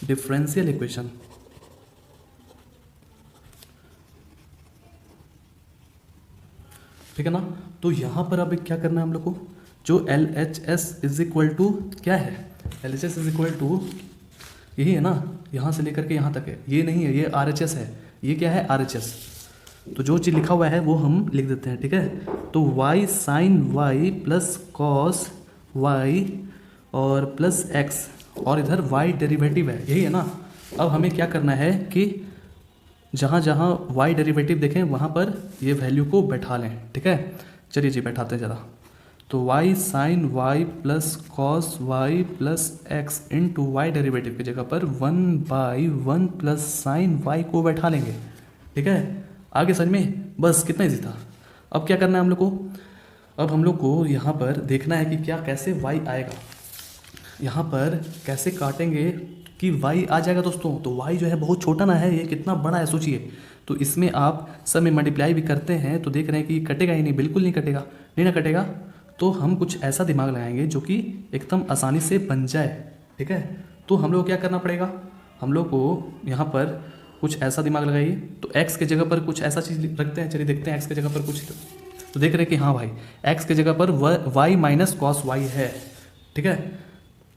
Speaker 1: differential equation. ठीक है ना। तो यहाँ पर अब क्या करना है हम लोग को, जो L H S is equal to क्या है, L H S is equal to यही है ना, यहाँ से लेकर के यहाँ तक है, ये नहीं है, ये आर एच एस है, ये क्या है आर एच एस। तो जो चीज़ लिखा हुआ है वो हम लिख देते हैं, ठीक है। तो y sine y plus cos y और प्लस एक्स, और इधर वाई डेरिवेटिव है, यही है ना। अब हमें क्या करना है कि जहाँ जहाँ वाई डेरिवेटिव देखें वहाँ पर ये वैल्यू को बैठा लें, ठीक है। चलिए जी बैठाते हैं ज़रा। तो y sine y plus cos y plus x into Y derivative की जगह पर 1/1 प्लस साइन वाई को बैठा लेंगे, ठीक है। आगे समझ में, बस कितना ईजी था। अब क्या करना है हम लोग को, अब हम लोग को यहाँ पर देखना है कि क्या कैसे वाई आएगा, यहाँ पर कैसे काटेंगे कि y आ जाएगा दोस्तों। तो y जो है बहुत छोटा ना है, ये कितना बड़ा है सोचिए। तो इसमें आप सब में मल्टीप्लाई भी करते हैं तो देख रहे हैं कि कटेगा ही नहीं, बिल्कुल नहीं कटेगा, नहीं ना कटेगा। तो हम कुछ ऐसा दिमाग लगाएंगे जो कि एकदम आसानी से बन जाए, ठीक है। तो हम लोग क्या करना पड़ेगा, हम लोग को यहाँ पर कुछ ऐसा दिमाग लगाइए। तो x के जगह पर कुछ ऐसा चीज़ रखते हैं, चलिए देखते हैं x के जगह पर कुछ। तो देख रहे हैं कि हाँ भाई x के जगह पर y माइनस कॉस वाई है, ठीक है।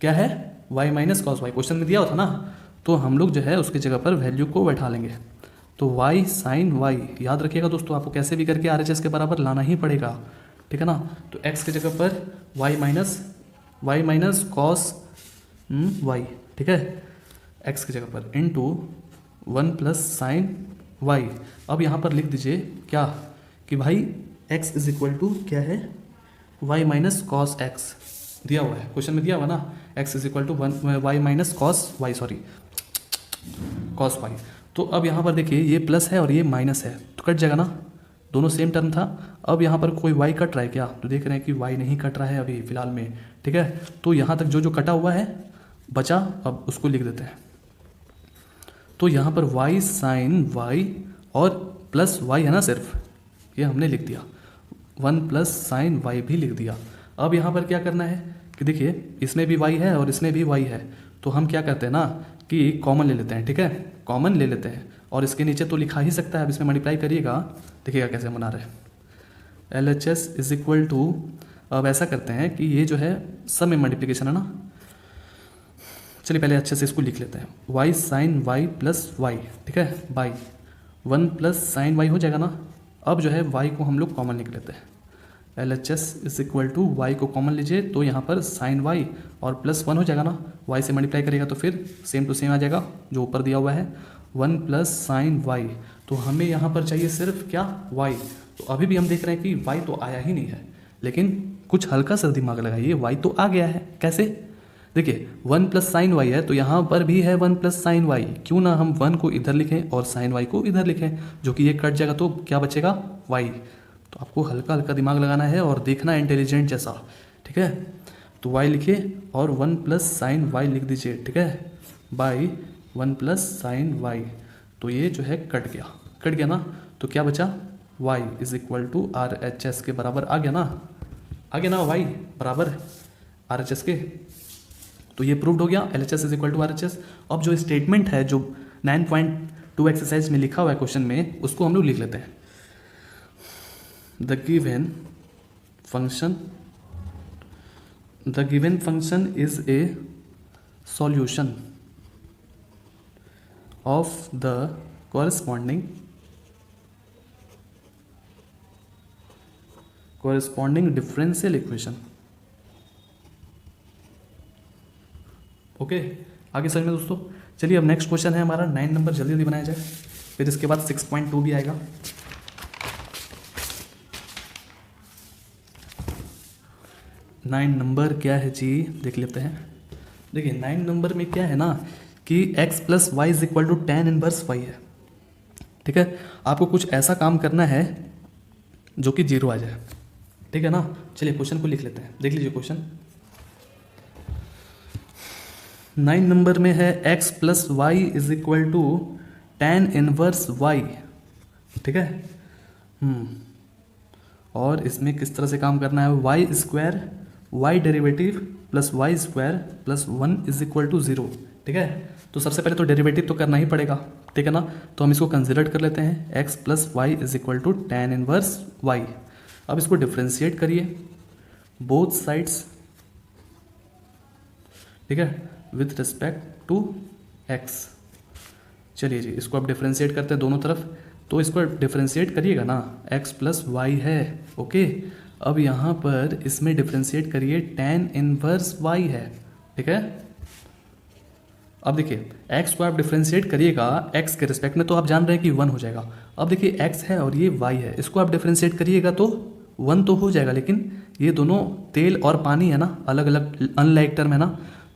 Speaker 1: क्या है, y minus cos y, question में दिया हुआ था ना। तो हम लोग जो है उसकी जगह पर वैल्यू को बैठा लेंगे। तो y साइन वाई याद रखिएगा दोस्तों, आपको कैसे भी करके RHS के बराबर लाना ही पड़ेगा, ठीक है ना। तो x के जगह पर y माइनस कॉस वाई, ठीक है, x की जगह पर इंटू 1 प्लस साइन वाई। अब यहाँ पर लिख दीजिए क्या कि भाई x इज इक्वल टू क्या है, y माइनस कॉस एक्स दिया हुआ है, क्वेश्चन में दिया हुआ ना, x is equal to 1 y minus cos y, sorry cos y. तो अब यहाँ पर देखिए ये प्लस है और ये माइनस है तो कट जाएगा ना, दोनों सेम टर्म था। अब यहाँ पर कोई y कट रहा है क्या, तो देख रहे हैं कि y नहीं कट रहा है अभी फिलहाल में, ठीक है। तो यहाँ तक जो जो कटा हुआ है बचा, अब उसको लिख देते हैं। तो यहाँ पर y साइन y और प्लस y है ना, सिर्फ ये हमने लिख दिया, 1 प्लस साइन y भी लिख दिया। अब यहाँ पर क्या करना है कि देखिए इसमें भी y है और इसमें भी y है, तो हम क्या करते हैं ना कि कॉमन ले लेते हैं, ठीक है, कॉमन ले लेते हैं। और इसके नीचे तो लिखा ही सकता है, अब इसमें मल्टीप्लाई करिएगा, देखिएगा कैसे बना रहे हैं। LHS इज इक्वल टू, अब ऐसा करते हैं कि ये जो है सब में मल्टीप्लिकेशन है ना, चलिए पहले अच्छे से इसको लिख लेते हैं। y sine y plus y, ठीक है, बाई 1 प्लस साइन वाई हो जाएगा ना। अब जो है y को हम लोग कॉमन लिख लेते हैं। LHS is equal to y को कॉमन लीजिए, तो यहाँ पर साइन y और प्लस 1 हो जाएगा ना, y से मल्टीप्लाई करेगा तो फिर सेम टू सेम आ जाएगा जो ऊपर दिया हुआ है, वन प्लस साइन वाई, तो हमें यहाँ पर चाहिए सिर्फ क्या, वाई। तो अभी भी हम देख रहे हैं कि वाई तो आया ही नहीं है, लेकिन कुछ हल्का सा दिमाग लगाइए, वाई तो आ गया है। कैसे? देखिए वन प्लस साइन वाई है तो यहाँ पर भी है वन प्लस साइन वाई, क्यों ना हम वन को इधर लिखें और साइन वाई को इधर लिखें, जो कि ये कट जाएगा तो क्या बचेगा, वाई। तो आपको हल्का हल्का दिमाग लगाना है और देखना है इंटेलिजेंट जैसा, ठीक है। तो वाई लिखिए और वन प्लस साइन वाई लिख दीजिए, ठीक है, by one plus sine y. तो ये जो है कट गया ना, तो क्या बचा, y is equal to R H S के बराबर आ गया ना, y बराबर आर एच एस के। तो ये प्रूव्ड हो गया, L H S is equal to R H S. अब जो स्टेटमेंट है जो 9.2 एक्सरसाइज में लिखा हुआ है क्वेश्चन में, उसको हम लोग लिख लेते हैं। The given function is a solution of the corresponding differential equation। Okay, आगे समझ में दोस्तों। चलिए अब नेक्स्ट क्वेश्चन है हमारा 9 नंबर, जल्दी जल्दी बनाया जाए, फिर इसके बाद 6.2 भी आएगा। 9 नंबर क्या है जी, देख लेते हैं। देखिए 9 नंबर में क्या है ना कि x plus Y is equal to tan inverse y है, ठीक है। आपको कुछ ऐसा काम करना है जो कि 0 आ जाए, ठीक है ना। चलिए क्वेश्चन को लिख लेते हैं, देख लीजिए क्वेश्चन। 9 नंबर में है x plus Y is equal to tan inverse y, ठीक है। और इसमें किस तरह से काम करना है, Y square Y derivative plus Y square plus 1 is equal to 0, ठीक है। तो सबसे पहले तो डेरिवेटिव तो करना ही पड़ेगा, ठीक है ना। तो हम इसको कंसिडर कर लेते हैं, x plus Y is equal to tan inverse Y. अब इसको डिफ्रेंशिएट करिए बोथ साइड्स, ठीक है, विथ रिस्पेक्ट टू x। चलिए जी इसको अब डिफ्रेंशिएट करते हैं दोनों तरफ, तो इसको डिफ्रेंशिएट करिएगा ना, x प्लस वाई है, ओके। अब यहाँ पर इसमें डिफ्रेंशिएट करिए tan इनवर्स y है, ठीक है। अब देखिए x को आप डिफ्रेंशिएट करिएगा x के रिस्पेक्ट में, तो आप जान रहे हैं कि 1 हो जाएगा। अब देखिए x है और ये y है, इसको आप डिफ्रेंशिएट करिएगा तो 1 तो हो जाएगा, लेकिन ये दोनों तेल और पानी है ना, अलग अलग अनलाइक टर्म है ना,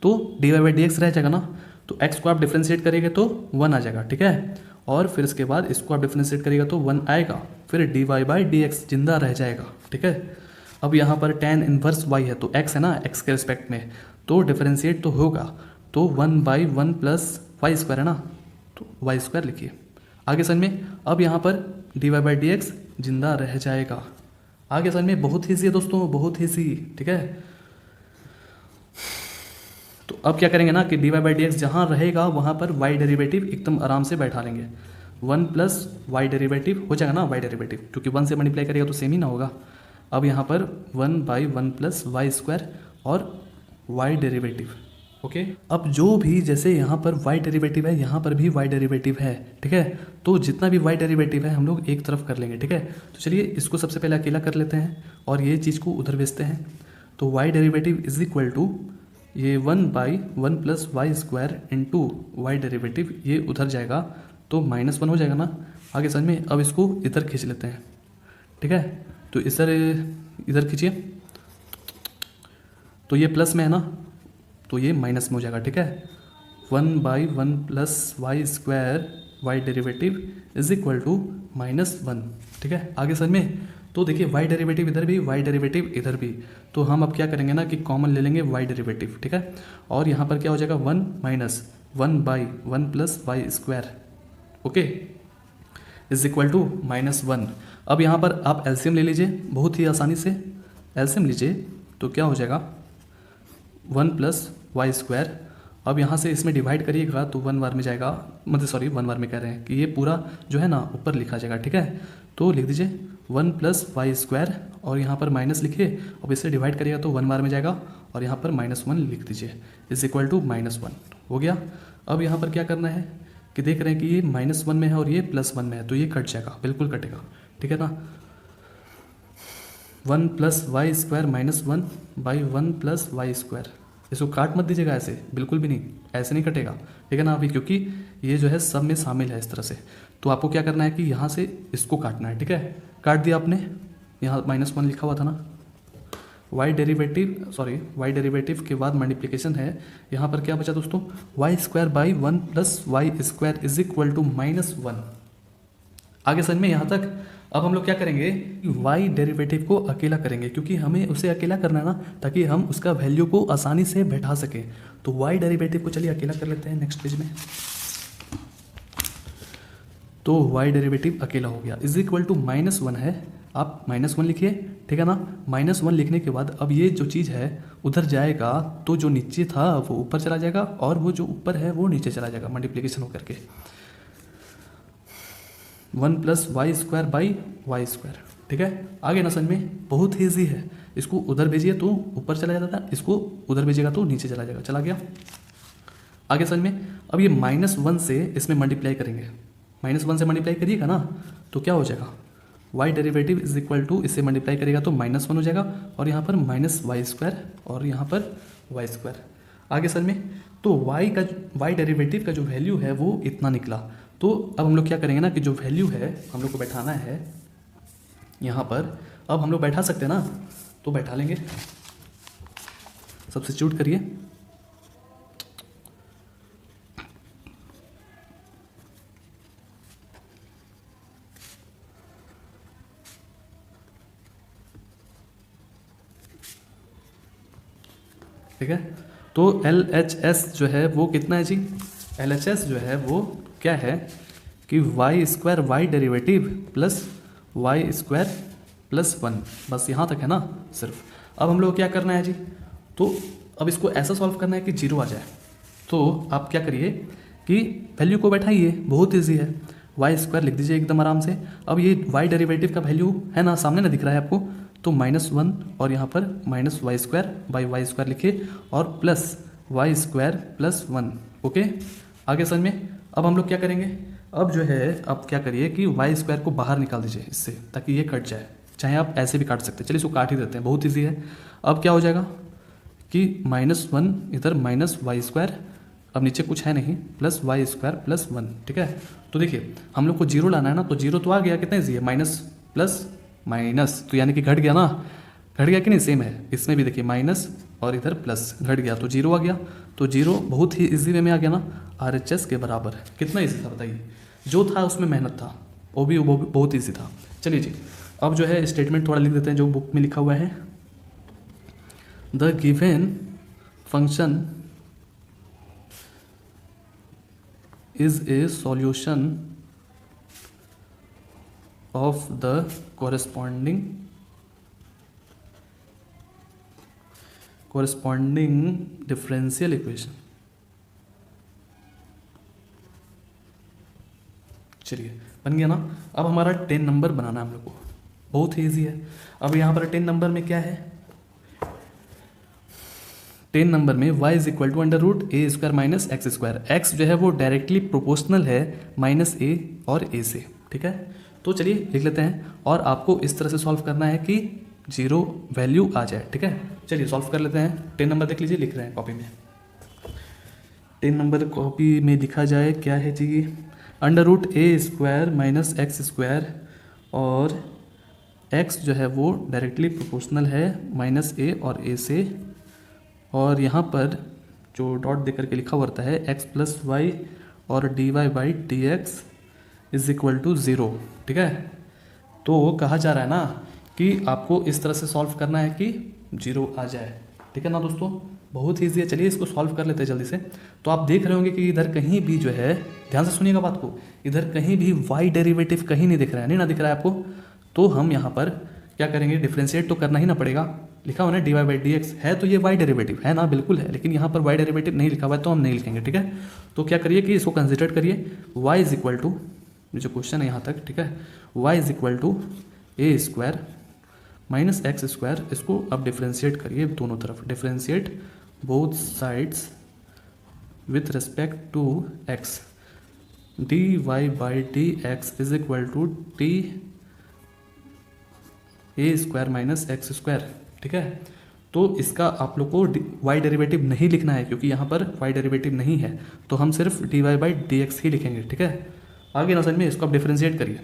Speaker 1: तो dy बाई डी एक्स रह जाएगा ना। तो x को आप डिफ्रेंशिएट करिएगा तो 1 आ जाएगा, ठीक है। और फिर इसके बाद इसको आप डिफ्रेंशिएट करिएगा तो 1 आएगा, फिर dy बाई डी एक्स जिंदा रह जाएगा, ठीक है। अब यहाँ पर tan इनवर्स y है तो x है ना, x के रिस्पेक्ट में, तो डिफ्रेंशिएट तो होगा, तो 1 बाई 1 प्लस वाई स्क्वायर है ना, तो वाई स्क्वायर लिखिए। आगे समझ में, अब यहाँ पर D Y by D X जिंदा रह जाएगा। आगे समझ में, बहुत ईजी है दोस्तों, बहुत ईजी, ठीक है। तो अब क्या करेंगे ना कि D Y by D X जहाँ रहेगा वहाँ पर वाई डेरिवेटिव एकदम आराम से बैठा लेंगे। 1 प्लस वाई डेरिवेटिव हो जाएगा ना, वाई डेरिवेटिव क्योंकि 1 से मल्टीप्लाई करेगा तो सेम ही ना होगा। अब यहाँ पर 1 बाई 1 प्लस वाई स्क्वायर और वाई डेरिवेटिव, ओके। अब जो भी जैसे यहाँ पर y डेरिवेटिव है, यहाँ पर भी y डेरिवेटिव है, ठीक है। तो जितना भी y डेरिवेटिव है हम लोग एक तरफ कर लेंगे, ठीक है। तो चलिए इसको सबसे पहले अकेला कर लेते हैं और ये चीज़ को उधर भेजते हैं। तो y derivative is equal to ये 1 by 1 plus Y square into Y derivative, ये उधर जाएगा तो -1 हो जाएगा ना। आगे समझ में, अब इसको इधर खींच लेते हैं, ठीक है। तो इधर खींचिए, तो ये प्लस में है ना, तो ये माइनस में हो जाएगा, ठीक है। 1 by 1 plus Y square Y derivative is equal to -1, ठीक है। आगे समझ में, तो देखिए वाई डेरिवेटिव इधर भी, वाई डेरिवेटिव इधर भी, तो हम अब क्या करेंगे ना कि कॉमन ले लेंगे वाई डेरिवेटिव, ठीक है। और यहाँ पर क्या हो जाएगा 1 minus 1 by 1 plus Y square, okay, is equal to -1। अब यहाँ पर आप एलसीएम ले लीजिए, बहुत ही आसानी से एलसीएम लीजिए, तो क्या हो जाएगा 1 प्लस वाई स्क्वायर। अब यहाँ से इसमें डिवाइड करिएगा तो 1 बार में जाएगा, मतलब सॉरी 1 बार में कह रहे हैं कि ये पूरा जो है ना ऊपर लिखा जाएगा, ठीक है। तो लिख दीजिए 1 प्लस वाई स्क्वायर और यहाँ पर माइनस लिखिए, अब इससे डिवाइड करिएगा तो 1 बार में जाएगा और यहाँ पर -1 लिख दीजिए, इज इक्वल टू -1 हो गया। अब यहाँ पर क्या करना है कि देख रहे हैं कि ये -1 में है और ये +1 में है, तो ये कट जाएगा, बिल्कुल कटेगा, ठीक है ना। 1 plus Y square -1 by 1 plus Y square, इसको काट मत दीजिएगा ऐसे, बिल्कुल भी नहीं, ऐसे नहीं कटेगा, ठीक है ना अभी, क्योंकि ये जो है सब में शामिल है इस तरह से। तो आपको क्या करना है कि यहाँ से इसको काटना है, ठीक है। काट दिया आपने, यहाँ -1 लिखा हुआ था ना, वाई डेरिवेटिव के बाद मल्टीप्लिकेशन है, यहाँ पर क्या बचा दोस्तों, y² 1 + y² = -1। आगे समझ में यहाँ तक। अब हम लोग क्या करेंगे, y डेरिवेटिव को अकेला करेंगे, क्योंकि हमें उसे अकेला करना है ना, ताकि हम उसका वैल्यू को आसानी से बैठा सकें। तो y डेरिवेटिव को चलिए अकेला कर लेते हैं नेक्स्ट पेज में। तो y डेरिवेटिव अकेला हो गया, =−1 है, आप -1 लिखिए, ठीक है ना। -1 लिखने के बाद अब ये जो चीज़ है उधर जाएगा, तो जो नीचे था वो ऊपर चला जाएगा और वो जो ऊपर है वो नीचे चला जाएगा, मल्टीप्लिकेशन होकर के 1 + y²/y², ठीक है। आगे ना समझ में, बहुत ईजी है। इसको उधर भेजिए तो ऊपर चला जाता था, इसको उधर भेजिएगा तो नीचे चला जाएगा, चला गया। आगे समझ में। अब ये -1 से इसमें मल्टीप्लाई करेंगे, -1 से मल्टीप्लाई करिएगा ना तो क्या हो जाएगा, y डेरिवेटिव = इससे मल्टीप्लाई करेगा तो -1 हो जाएगा, और यहाँ पर -y² और यहाँ पर y²। आगे समझ में। तो y डेरिवेटिव का जो वैल्यू है वो इतना निकला। तो अब हम लोग क्या करेंगे ना कि जो वैल्यू है हम लोग को बैठाना है यहाँ पर। अब हम लोग बैठा सकते हैं ना, तो बैठा लेंगे, सब्स्टिट्यूट करिए। ठीक है, तो LHS जो है वो कितना है जी, LHS जो है वो क्या है कि y² y derivative plus y² + 1, बस यहाँ तक है ना सिर्फ। अब हम लोग क्या करना है जी, तो अब इसको ऐसा सॉल्व करना है कि 0 आ जाए। तो आप क्या करिए कि वैल्यू को बैठाइए, बहुत ईजी है, y² लिख दीजिए एकदम आराम से। अब ये y डेरिवेटिव का वैल्यू है ना, सामने ना दिख रहा है आपको, तो -1 और यहाँ पर -y²/y² लिखिए और प्लस y² + 1, ओके। आगे समझ में। अब हम लोग क्या करेंगे, अब जो है आप क्या करिए कि y² को बाहर निकाल दीजिए इससे, ताकि ये कट जाए, चाहे आप ऐसे भी काट सकते हैं, चलिए इसको काट ही देते हैं, बहुत ईजी है। अब क्या हो जाएगा कि -1 इधर -y², अब नीचे कुछ है नहीं, प्लस y² + 1, ठीक है। तो देखिए हम लोग को 0 लाना है ना, तो 0 तो आ गया, कितना ईजी है, माइनस प्लस माइनस, तो यानी कि घट गया ना, घट गया कि नहीं, सेम है इसमें भी, देखिए माइनस और इधर प्लस, घट गया तो 0 आ गया। तो 0 बहुत ही इजी वे में आ गया ना, RHS के बराबर। कितना ईजी था बताइए, जो था उसमें मेहनत था, वो भी बहुत ईजी था। चलिए जी, अब जो है स्टेटमेंट थोड़ा लिख देते हैं जो बुक में लिखा हुआ है। The given function is a solution of the corresponding differential equation। चलिए बन गया ना। अब हमारा 10 नंबर बनाना है हम लोग को, बहुत ही ईजी है। अब यहाँ पर 10 नंबर में क्या है, 10 नंबर में y = √a² - x²। x जो है वो डायरेक्टली प्रोपोर्शनल है -a और a से, ठीक है। तो चलिए लिख लेते हैं, और आपको इस तरह से सॉल्व करना है कि 0 वैल्यू आ जाए, ठीक है। चलिए सॉल्व कर लेते हैं। 10 नंबर देख लीजिए, लिख रहे हैं कॉपी में। 10 नंबर कॉपी में लिखा जाए, क्या है जी, √a² - x², और x जो है वो डायरेक्टली प्रोपोर्शनल है -a और a से, और यहाँ पर जो डॉट देकर के लिखा हुआ रहता है x + y और dy/dx = 0, ठीक है। तो कहा जा रहा है ना कि आपको इस तरह से सॉल्व करना है कि 0 आ जाए, ठीक है ना दोस्तों, बहुत ईजी है। चलिए इसको सॉल्व कर लेते हैं जल्दी से। तो आप देख रहे होंगे कि इधर कहीं भी जो है, ध्यान से सुनिएगा बात को, इधर कहीं भी y डेरिवेटिव कहीं नहीं दिख रहा है, नहीं ना दिख रहा है आपको। तो हम यहाँ पर क्या करेंगे, डिफ्रेंशिएट तो करना ही ना पड़ेगा, लिखा हुआ ना dy/dx है, तो ये y डेरिवेटिव है ना, बिल्कुल है, लेकिन यहाँ पर y डेरिवेटिव नहीं लिखा हुआ है तो हम नहीं लिखेंगे, ठीक है। तो क्या करिए कि इसको कंसिडर करिए, y = जो क्वेश्चन है यहाँ तक, ठीक है, y = a² - x², इसको अब डिफ्रेंशिएट करिए दोनों तरफ, differentiate both sides with respect to x, dy/dx = t a² - x², ठीक है। तो इसका आप लोग को वाई डेरिवेटिव नहीं लिखना है, क्योंकि यहाँ पर वाई डेरिवेटिव नहीं है, तो हम सिर्फ dy बाई डी एक्स ही लिखेंगे। ठीक है, आगे ना समझ में, इसको आप डिफ्रेंशिएट करिए।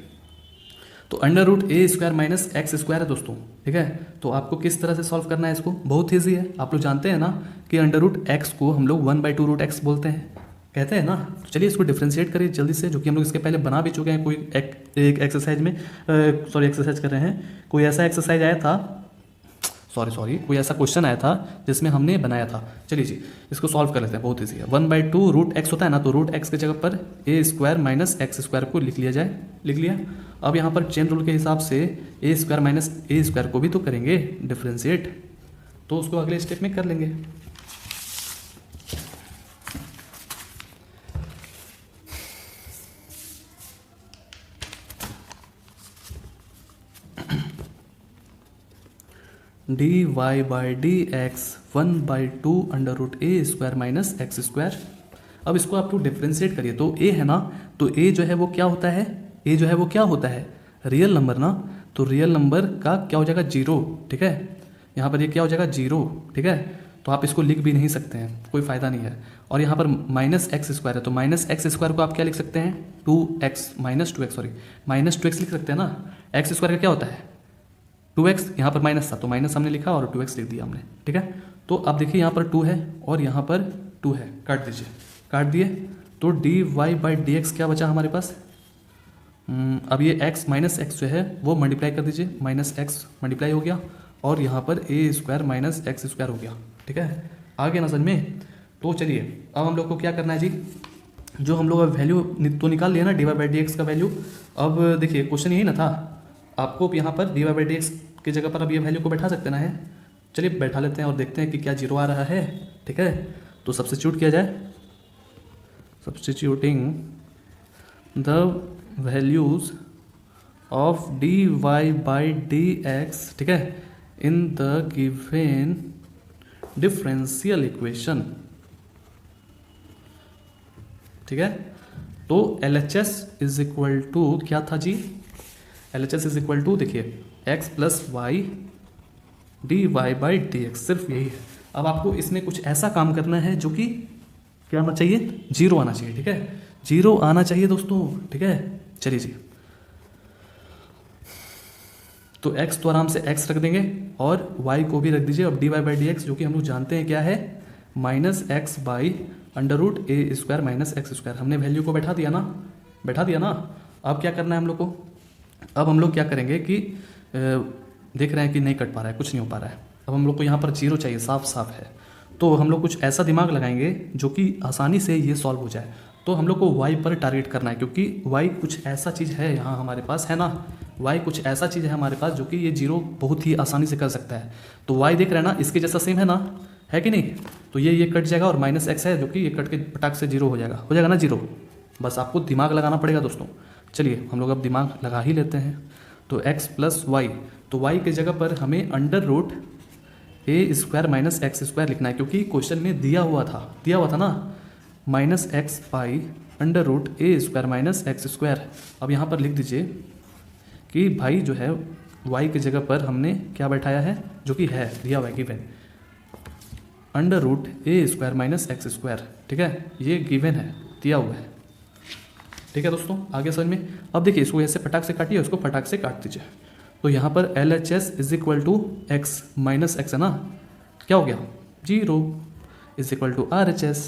Speaker 1: तो under root A square minus X square है दोस्तों। ठीक है, तो आपको किस तरह से सॉल्व करना है इसको, बहुत ईजी है। आप लोग जानते हैं ना कि अंडर रूट एक्स को हम लोग 1/2 रूट एक्स बोलते हैं, कहते हैं ना। तो चलिए इसको डिफ्रेंशिएट करिए जल्दी से, जो कि हम लोग इसके पहले बना भी चुके हैं। कोई एक एक्सरसाइज में एक्सरसाइज कर रहे हैं, कोई ऐसा एक्सरसाइज आया था, कोई ऐसा क्वेश्चन आया था जिसमें हमने बनाया था। चलिए जी इसको सॉल्व कर लेते हैं, बहुत ईजी है। 1/2 रूट एक्स होता है ना, तो रूट एक्स की जगह पर ए स्क्वायर माइनस एक्स स्क्वायर को लिख लिया जाए। लिख लिया। अब यहाँ पर चेन रूल के हिसाब से ए स्क्वायर माइनस ए स्क्वायर को भी तो करेंगे डिफ्रेंशिएट, तो उसको अगले स्टेप में कर लेंगे। D Y by D X 1/2 under root A square minus X square. अब इसको आप लोग डिफ्रेंशिएट करिए, तो ए है ना, तो ए जो है वो क्या होता है, ए जो है वो क्या होता है, रियल नंबर ना, तो रियल नंबर का क्या हो जाएगा, 0। ठीक है, यहाँ पर ये क्या हो जाएगा, 0। ठीक है, तो आप इसको लिख भी नहीं सकते हैं, कोई फ़ायदा नहीं है। और यहाँ पर माइनस एक्स स्क्वायर है, तो माइनस एक्स स्क्वायर को आप क्या लिख सकते हैं, 2x माइनस 2x लिख सकते हैं ना। एक्स स्क्वायर का क्या होता है 2x, यहाँ पर माइनस था तो माइनस हमने लिखा और 2x लिख दिया हमने। ठीक है, तो अब देखिए यहाँ पर 2 है और यहाँ पर 2 है, काट दीजिए, काट दिए, तो D Y by D X क्या बचा हमारे पास। अब ये x माइनस एक्स जो है वो मल्टीप्लाई कर दीजिए, माइनस एक्स मल्टीप्लाई हो गया और यहाँ पर ए स्क्वायर माइनस एक्स स्क्वायर हो गया। ठीक है, आगे ना समझ में। तो चलिए अब हम लोग को क्या करना है जी, जो हम लोग अब वैल्यू तो निकाल लिया ना D Y by D X का वैल्यू। अब देखिए क्वेश्चन यही ना था, आपको यहाँ पर D Y by D X की जगह पर अब ये वैल्यू को बैठा सकते ना है। चलिए बैठा लेते हैं और देखते हैं कि क्या 0 आ रहा है। ठीक है, तो सब्स्टिट्यूट किया जाए, substituting the values of D Y by D X, ठीक है, in the given differential equation. ठीक है, तो LHS इज इक्वल टू क्या था जी, LHS इज इक्वल टू देखिए x plus Y D Y by D X, सिर्फ यही है। अब आपको इसमें कुछ ऐसा काम करना है जो कि क्या आना चाहिए, 0 आना चाहिए। ठीक है, 0 आना चाहिए दोस्तों। ठीक है, चलिए जी, तो x तो आराम से x रख देंगे और y को भी रख दीजिए। अब D Y by D X जो कि हम लोग जानते हैं क्या है, minus X by under root A square minus X square. हमने वैल्यू को बैठा दिया ना, बैठा दिया ना। अब क्या करना है हम लोग को, अब हम लोग क्या करेंगे कि देख रहे हैं कि नहीं कट पा रहा है, कुछ नहीं हो पा रहा है। अब हम लोग को यहाँ पर 0 चाहिए, साफ साफ है। तो हम लोग कुछ ऐसा दिमाग लगाएंगे जो कि आसानी से ये सॉल्व हो जाए। तो हम लोग को y पर टारगेट करना है, क्योंकि y कुछ ऐसा चीज़ है यहाँ हमारे पास, है ना, y कुछ ऐसा चीज़ है हमारे पास जो कि ये 0 बहुत ही आसानी से कर सकता है। तो y देख रहे हैं ना, इसके जैसा सेम है ना, है कि नहीं। तो ये कट जाएगा और माइनस एक्स है जो कि ये कट के पटाख से 0 हो जाएगा ना 0। बस आपको दिमाग लगाना पड़ेगा दोस्तों। चलिए हम लोग अब दिमाग लगा ही लेते हैं। तो x प्लस वाई, तो y की जगह पर हमें under root A square minus X square लिखना है, क्योंकि क्वेश्चन में दिया हुआ था ना, minus X by under root A square minus X square. अब यहाँ पर लिख दीजिए कि भाई जो है y की जगह पर हमने क्या बैठाया है, जो कि है दिया हुआ है given, under root A square minus X square. ठीक है, ये गिवन है, दिया हुआ है। ठीक है दोस्तों, आगे समझ में। अब देखिए इसको ऐसे फटाक से काटिए, उसको फटाक से काट दीजिए। तो यहाँ पर LHS is equal to X minus X है ना, क्या हो गया 0 इज इक्वल टू RHS।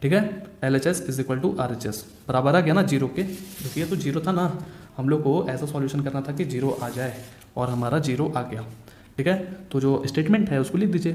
Speaker 1: ठीक है, LHS is equal to RHS बराबर आ गया ना 0 के, देखिए तो 0 था ना, हम लोग को ऐसा सॉल्यूशन करना था कि 0 आ जाए और हमारा 0 आ गया। ठीक है, तो जो स्टेटमेंट है उसको लिख दीजिए।